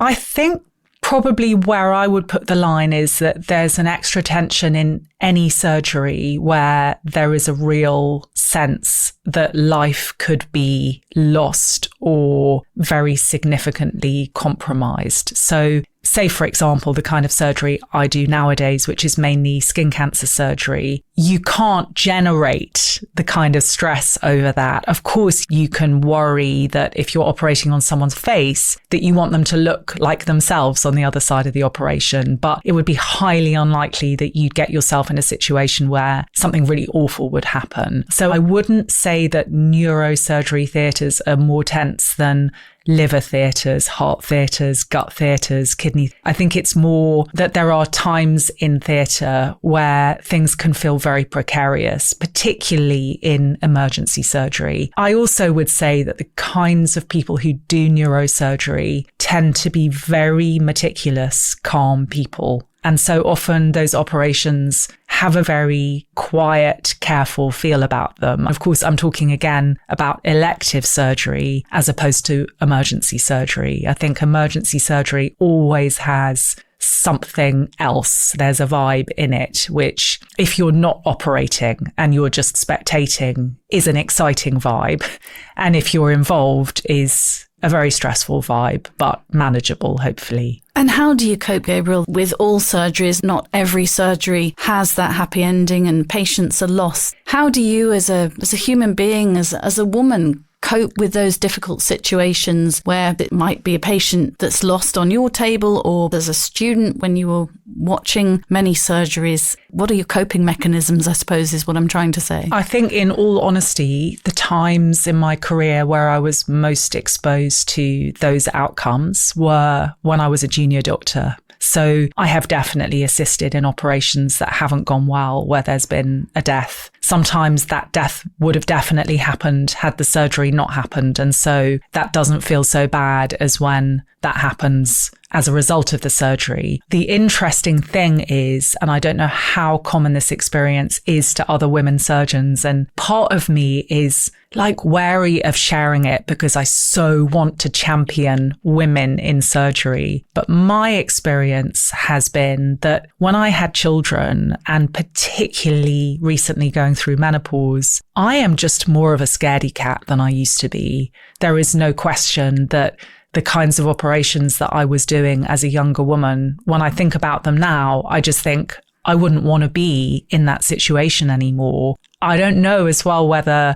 I think probably where I would put the line is that there's an extra tension in any surgery where there is a real sense that life could be lost or very significantly compromised. So say, for example, the kind of surgery I do nowadays, which is mainly skin cancer surgery, you can't generate the kind of stress over that. Of course, you can worry that if you're operating on someone's face, that you want them to look like themselves on the other side of the operation. But it would be highly unlikely that you'd get yourself in a situation where something really awful would happen. So I wouldn't say that neurosurgery theatres are more tense than liver theatres, heart theatres, gut theatres, kidney. I think it's more that there are times in theatre where things can feel very precarious, particularly in emergency surgery. I also would say that the kinds of people who do neurosurgery tend to be very meticulous, calm people. And so often those operations have a very quiet, careful feel about them. Of course, I'm talking again about elective surgery as opposed to emergency surgery. I think emergency surgery always has something else. There's a vibe in it, which if you're not operating and you're just spectating is an exciting vibe. And if you're involved is a very stressful vibe, but manageable, hopefully. And how do you cope, Gabriel, with all surgeries? Not every surgery has that happy ending and patients are lost. How do you as a human being, as a woman, cope with those difficult situations where it might be a patient that's lost on your table or there's a student when you were watching many surgeries? What are your coping mechanisms, I suppose, is what I'm trying to say. I think in all honesty, the times in my career where I was most exposed to those outcomes were when I was a junior doctor. So I have definitely assisted in operations that haven't gone well, where there's been a death. Sometimes that death would have definitely happened had the surgery not happened. And so that doesn't feel so bad as when that happens as a result of the surgery. The interesting thing is, and I don't know how common this experience is to other women surgeons, and part of me is like wary of sharing it because I so want to champion women in surgery. But my experience has been that when I had children, and particularly recently going through menopause, I am just more of a scaredy cat than I used to be. There is no question that the kinds of operations that I was doing as a younger woman, when I think about them now, I just think I wouldn't want to be in that situation anymore. I don't know as well whether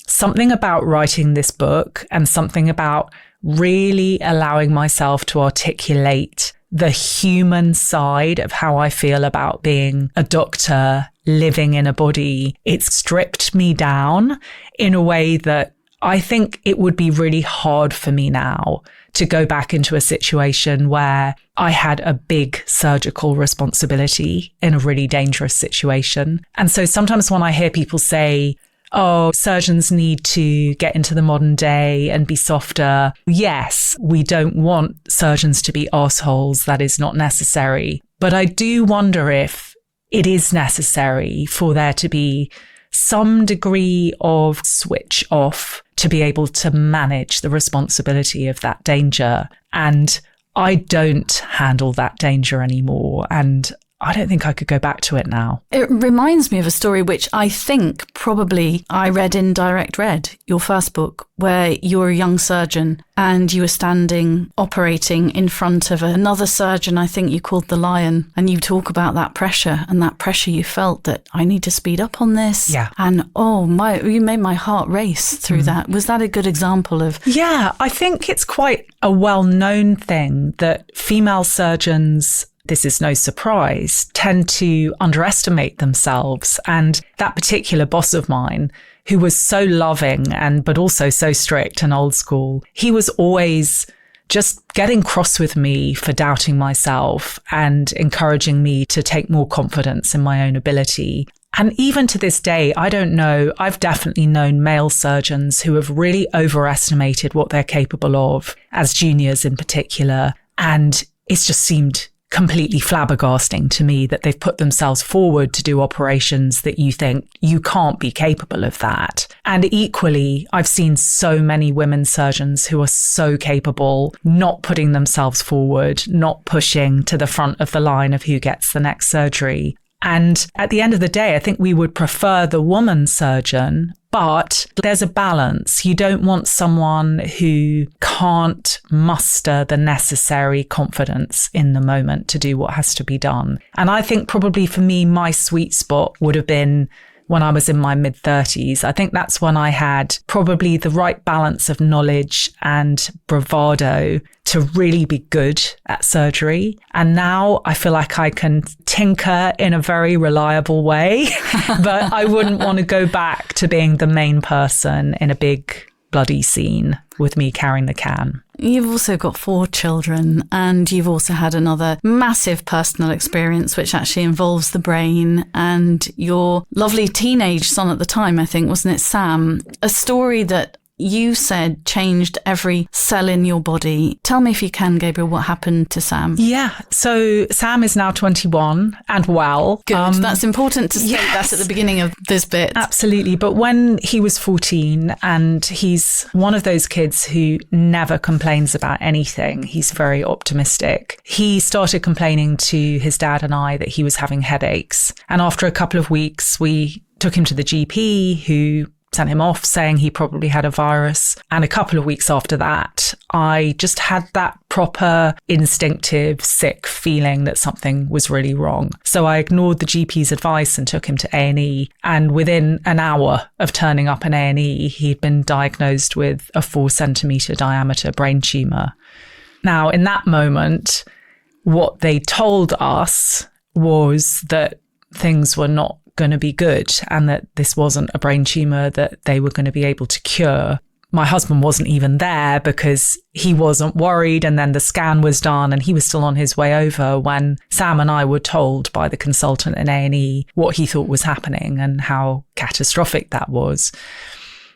something about writing this book and something about really allowing myself to articulate the human side of how I feel about being a doctor, living in a body, it's stripped me down in a way that I think it would be really hard for me now to go back into a situation where I had a big surgical responsibility in a really dangerous situation. And so sometimes when I hear people say, oh, surgeons need to get into the modern day and be softer. Yes, we don't want surgeons to be arseholes. That is not necessary. But I do wonder if it is necessary for there to be some degree of switch off to be able to manage the responsibility of that danger. And I don't handle that danger anymore. And I don't think I could go back to it now. It reminds me of a story which I think probably I read in Direct Red, your first book, where you were a young surgeon and you were standing operating in front of another surgeon, I think you called the Lion, and you talk about that pressure and that pressure you felt that I need to speed up on this. Yeah. And you made my heart race through that. Was that a good example of? Yeah, I think it's quite a well-known thing that female surgeons, this is no surprise, tend to underestimate themselves. And that particular boss of mine, who was so loving but also so strict and old school, he was always just getting cross with me for doubting myself and encouraging me to take more confidence in my own ability. And even to this day, I don't know, I've definitely known male surgeons who have really overestimated what they're capable of, as juniors in particular. And it's just seemed completely flabbergasting to me that they've put themselves forward to do operations that you think you can't be capable of that. And equally, I've seen so many women surgeons who are so capable, not putting themselves forward, not pushing to the front of the line of who gets the next surgery. And at the end of the day, I think we would prefer the woman surgeon, but there's a balance. You don't want someone who can't muster the necessary confidence in the moment to do what has to be done. And I think probably for me, my sweet spot would have been when I was in my mid-30s. I think that's when I had probably the right balance of knowledge and bravado to really be good at surgery. And now I feel like I can tinker in a very reliable way, but I wouldn't want to go back to being the main person in a big bloody scene with me carrying the can. You've also got 4 children, and you've also had another massive personal experience which actually involves the brain, and your lovely teenage son at the time, I think, wasn't it, Sam? A story that you said changed every cell in your body. Tell me, if you can, Gabriel, what happened to Sam? Yeah, so Sam is now 21 and well. Good. That's important to state that at the beginning of this bit. Absolutely. But when he was 14, and he's one of those kids who never complains about anything, he's very optimistic. He started complaining to his dad and I that he was having headaches. And after a couple of weeks, we took him to the GP, who sent him off saying he probably had a virus. And a couple of weeks after that, I just had that proper instinctive sick feeling that something was really wrong. So I ignored the GP's advice and took him to A&E. And within an hour of turning up in A&E, he'd been diagnosed with a 4-centimetre diameter brain tumour. Now, in that moment, what they told us was that things were not going to be good and that this wasn't a brain tumour that they were going to be able to cure. My husband wasn't even there because he wasn't worried, and then the scan was done and he was still on his way over when Sam and I were told by the consultant in A&E what he thought was happening and how catastrophic that was.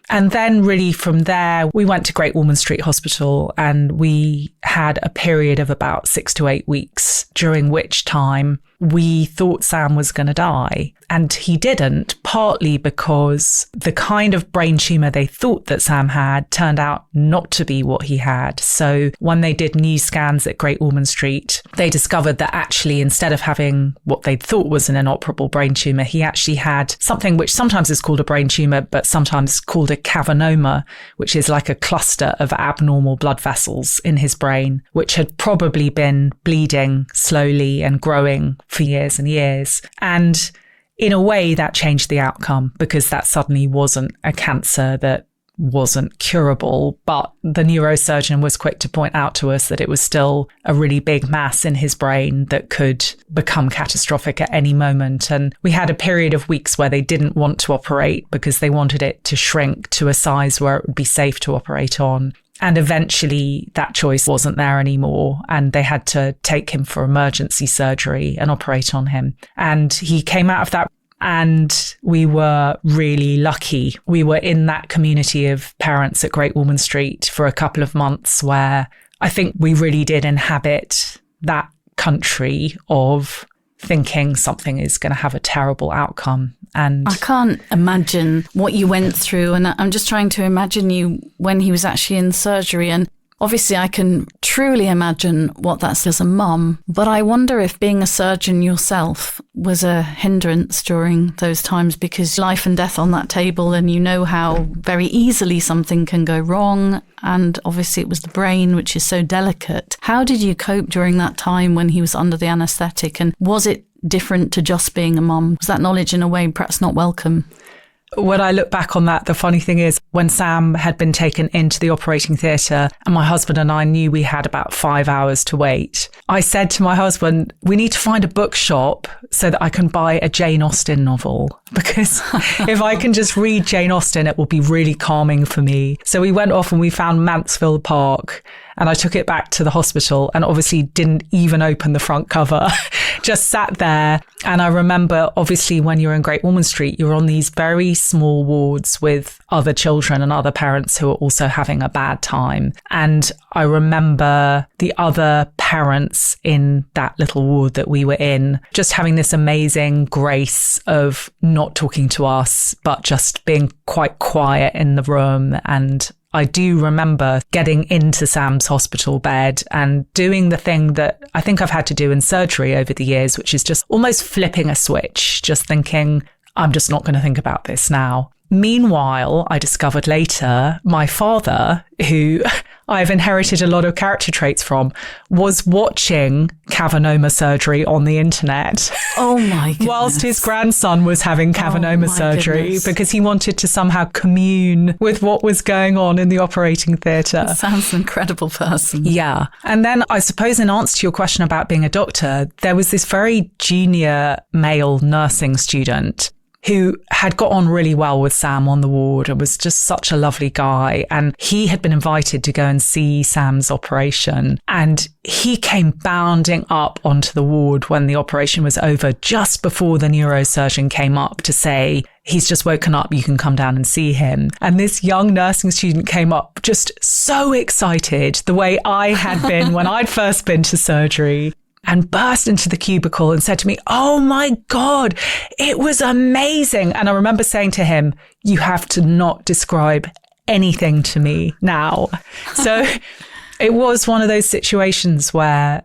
And then really from there, we went to Great Ormond Street Hospital, and we had a period of about 6 to 8 weeks, during which time we thought Sam was going to die. And he didn't, partly because the kind of brain tumour they thought that Sam had turned out not to be what he had. So when they did new scans at Great Ormond Street, they discovered that actually, instead of having what they thought was an inoperable brain tumour, he actually had something which sometimes is called a brain tumour, but sometimes called a cavernoma, which is like a cluster of abnormal blood vessels in his brain, which had probably been bleeding slowly and growing for years and years. And in a way, that changed the outcome, because that suddenly wasn't a cancer that wasn't curable. But the neurosurgeon was quick to point out to us that it was still a really big mass in his brain that could become catastrophic at any moment. And we had a period of weeks where they didn't want to operate because they wanted it to shrink to a size where it would be safe to operate on. And eventually that choice wasn't there anymore, and they had to take him for emergency surgery and operate on him. And he came out of that, and we were really lucky. We were in that community of parents at Great Ormond Street for a couple of months, where I think we really did inhabit that country of thinking something is going to have a terrible outcome. And I can't imagine what you went through. And I'm just trying to imagine you when he was actually in surgery. And obviously, I can truly imagine what that's as a mum. But I wonder if being a surgeon yourself was a hindrance during those times, because life and death on that table, and you know how very easily something can go wrong. And obviously, it was the brain, which is so delicate. How did you cope during that time when he was under the anaesthetic? And was it different to just being a mum? Was that knowledge in a way perhaps not welcome? When I look back on that, the funny thing is when Sam had been taken into the operating theatre and my husband and I knew we had about 5 hours to wait, I said to my husband, we need to find a bookshop so that I can buy a Jane Austen novel, because if I can just read Jane Austen, it will be really calming for me. So we went off and we found Mansfield Park, and I took it back to the hospital and obviously didn't even open the front cover, just sat there. And I remember, obviously, when you're in Great Ormond Street, you're on these very small wards with other children and other parents who are also having a bad time. And I remember the other parents in that little ward that we were in just having this amazing grace of not talking to us, but just being quite quiet in the room. And I do remember getting into Sam's hospital bed and doing the thing that I think I've had to do in surgery over the years, which is just almost flipping a switch, just thinking, I'm just not going to think about this now. Meanwhile, I discovered later my father, who I've inherited a lot of character traits from, was watching cavernoma surgery on the internet. Oh my goodness. Whilst his grandson was having cavernoma surgery, because he wanted to somehow commune with what was going on in the operating theatre. Sounds an incredible person. Yeah. And then I suppose in answer to your question about being a doctor, there was this very junior male nursing student who had got on really well with Sam on the ward and was just such a lovely guy. And he had been invited to go and see Sam's operation. And he came bounding up onto the ward when the operation was over, just before the neurosurgeon came up to say, he's just woken up, you can come down and see him. And this young nursing student came up just so excited, the way I had been when I'd first been to surgery, and burst into the cubicle and said to me, oh my God, it was amazing. And I remember saying to him, you have to not describe anything to me now. So it was one of those situations where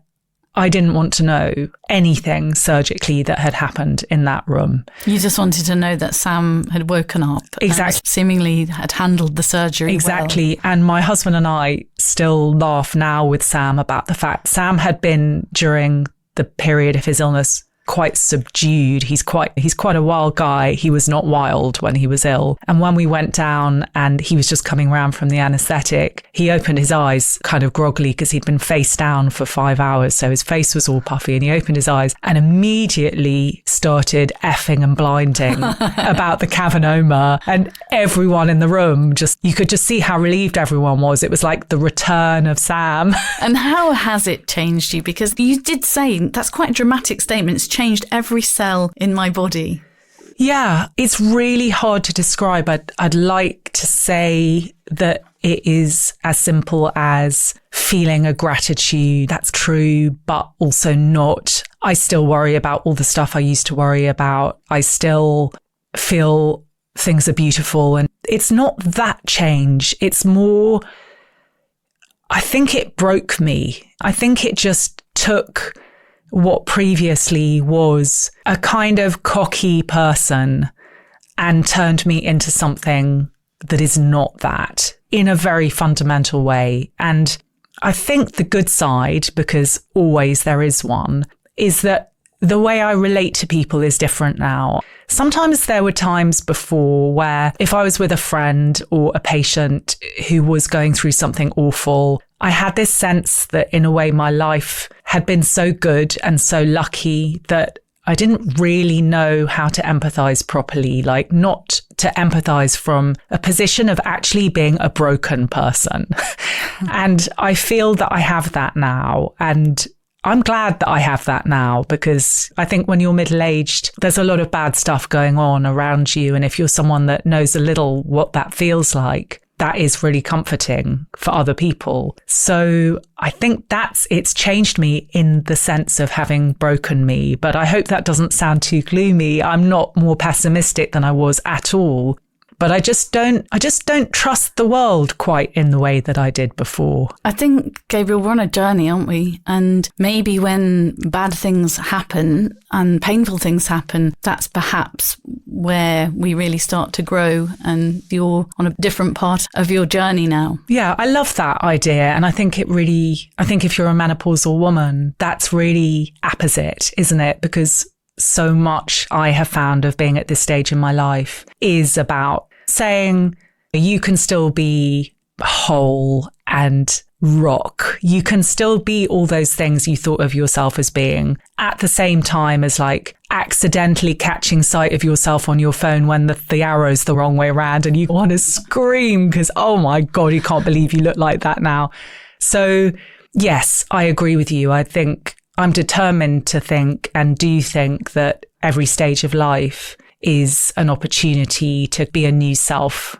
I didn't want to know anything surgically that had happened in that room. You just wanted to know that Sam had woken up. Exactly. And seemingly had handled the surgery Exactly. well. And my husband and I still laugh now with Sam about the fact Sam had been, during the period of his illness, quite subdued. He's quite a wild guy. He was not wild when he was ill. And when we went down and he was just coming around from the anaesthetic, he opened his eyes kind of groggily because he'd been face down for 5 hours. So his face was all puffy, and he opened his eyes and immediately started effing and blinding about the cavernoma. And everyone in the room, you could just see how relieved everyone was. It was like the return of Sam. And how has it changed you? Because you did say, that's quite a dramatic statement, it's changed every cell in my body. Yeah, it's really hard to describe. I'd like to say that it is as simple as feeling a gratitude. That's true, but also not. I still worry about all the stuff I used to worry about. I still feel things are beautiful. And it's not that change. It's more, I think it broke me. I think it just took what previously was a kind of cocky person and turned me into something that is not that, in a very fundamental way. And I think the good side, because always there is one, is that the way I relate to people is different now. Sometimes there were times before where if I was with a friend or a patient who was going through something awful, I had this sense that in a way my life had been so good and so lucky that I didn't really know how to empathize properly, like not to empathize from a position of actually being a broken person. And I feel that I have that now. And I'm glad that I have that now, because I think when you're middle-aged, there's a lot of bad stuff going on around you. And if you're someone that knows a little what that feels like, that is really comforting for other people. So I think it's changed me in the sense of having broken me. But I hope that doesn't sound too gloomy. I'm not more pessimistic than I was at all. But I just don't trust the world quite in the way that I did before. I think, Gabriel, we're on a journey, aren't we? And maybe when bad things happen and painful things happen, that's perhaps where we really start to grow, and you're on a different part of your journey now. Yeah, I love that idea. And I think if you're a menopausal woman, that's really apposite, isn't it? Because so much I have found of being at this stage in my life is about saying you can still be whole and rock. You can still be all those things you thought of yourself as being, at the same time as like accidentally catching sight of yourself on your phone when the arrow's the wrong way around and you want to scream because, oh my God, you can't believe you look like that now. So yes, I agree with you. I think I'm determined to think and do think that every stage of life is an opportunity to be a new self.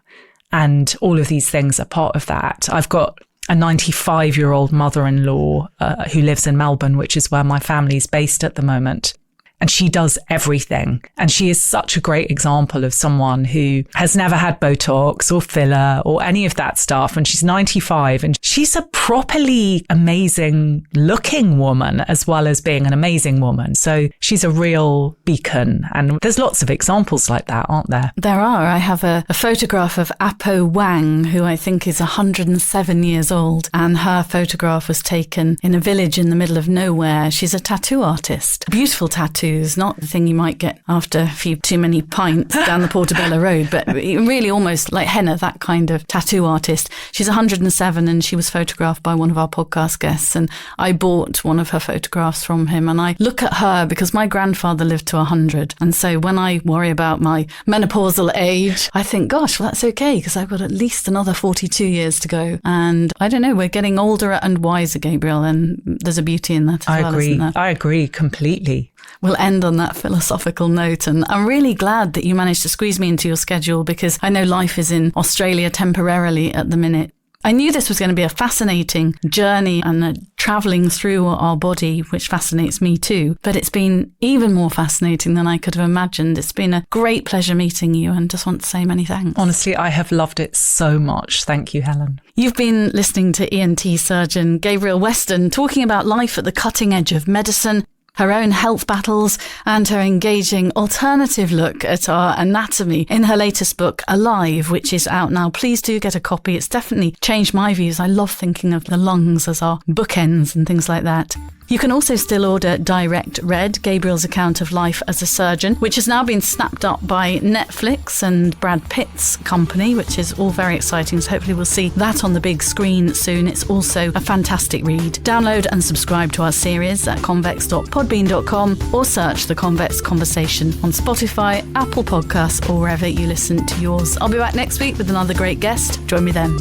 And all of these things are part of that. I've got a 95-year-old mother-in-law who lives in Melbourne, which is where my family's based at the moment. And she does everything. And she is such a great example of someone who has never had Botox or filler or any of that stuff. And she's 95 and she's a properly amazing looking woman as well as being an amazing woman. So she's a real beacon. And there's lots of examples like that, aren't there? There are. I have a photograph of Apo Wang, who I think is 107 years old. And her photograph was taken in a village in the middle of nowhere. She's a tattoo artist. Beautiful tattoos, not the thing you might get after a few too many pints down the Portobello Road, but really almost like henna, that kind of tattoo artist. She's 107 and she was photographed by one of our podcast guests, and I bought one of her photographs from him. And I look at her because my grandfather lived to 100. And so when I worry about my menopausal age, I think, gosh, well, that's okay because I've got at least another 42 years to go. And I don't know, we're getting older and wiser, Gabriel, and there's a beauty in that as well, isn't there? I agree completely. We'll end on that philosophical note. And I'm really glad that you managed to squeeze me into your schedule because I know life is in Australia temporarily at the minute. I knew this was going to be a fascinating journey and travelling through our body, which fascinates me too. But it's been even more fascinating than I could have imagined. It's been a great pleasure meeting you and just want to say many thanks. Honestly, I have loved it so much. Thank you, Helen. You've been listening to ENT surgeon Gabriel Weston talking about life at the cutting edge of medicine, her own health battles, and her engaging alternative look at our anatomy in her latest book, Alive, which is out now. Please do get a copy. It's definitely changed my views. I love thinking of the lungs as our bookends and things like that. You can also still order Direct Read, Gabriel's account of life as a surgeon, which has now been snapped up by Netflix and Brad Pitt's company, which is all very exciting. So hopefully we'll see that on the big screen soon. It's also a fantastic read. Download and subscribe to our series at convex.podbean.com or search The Convex Conversation on Spotify, Apple Podcasts, or wherever you listen to yours. I'll be back next week with another great guest. Join me then.